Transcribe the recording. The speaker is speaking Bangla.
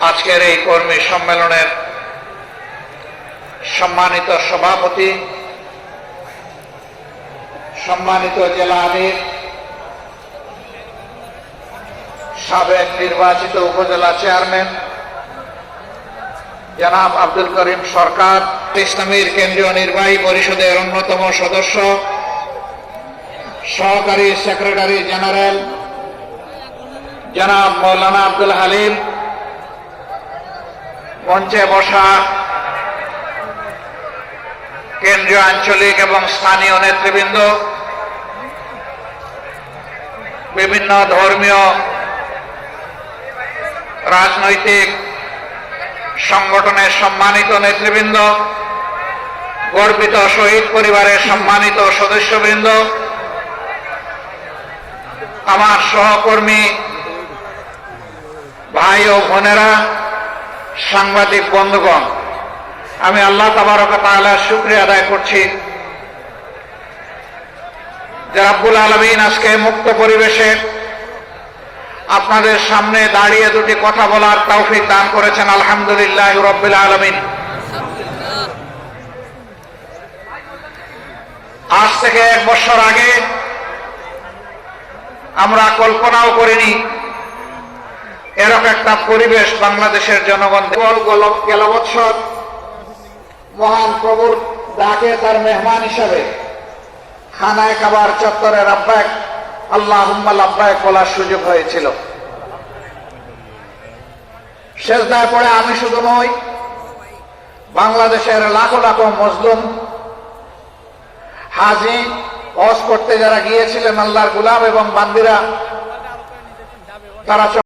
আজকের এই কর্মী সম্মেলনের সম্মানিত সভাপতি, সম্মানিত জেলা আমির, সাবেক নির্বাচিত উপজেলা চেয়ারম্যান জনাব আব্দুল করিম সরকার, ইসলামীর কেন্দ্রীয় নির্বাহী পরিষদের অন্যতম সদস্য, সহকারী সেক্রেটারি জেনারেল জনাব মৌলানা আব্দুল হালিম, মঞ্চে বসা কেন্দ্রীয়, আঞ্চলিক এবং স্থানীয় নেতৃবৃন্দ, বিভিন্ন ধর্মীয় রাজনৈতিক সংগঠনের সম্মানিত নেতৃবৃন্দ, গর্বিত শহীদ পরিবারের সম্মানিত সদস্যবৃন্দ, আমার সহকর্মী ভাই ও বোনেরা, সাংবাদিক বন্ধুগণ, আমি আল্লাহ তাবারক ওয়া তাআলার শুকরিয়া আদায় করছি যে রাব্বুল আলামিন আজকে মুক্ত পরিবেশে আপনাদের সামনে দাঁড়িয়ে দুটি কথা বলার তৌফিক দান করেছেন। আলহামদুলিল্লাহ রাব্বিল আলামিন। আজ থেকে 1 বছর আগে আমরা কল্পনাও করিনি এরকম একটা পরিবেশ বাংলাদেশের জনগণ গেল বছর মহান প্রভুর ডাকে তার মেহমান হিসাবে খানায় কাবার চত্বরে লাব্বাইক আল্লাহুম্মা লাব্বাইক বলার সুযোগ হয়েছিল। সেজদায় পড়ে আমি শুধু নই, বাংলাদেশের লাখো লাখো মজলুম হাজি, হজ করতে যারা গিয়েছিলেন আল্লাহর গোলাম এবং বান্দিরা, তারা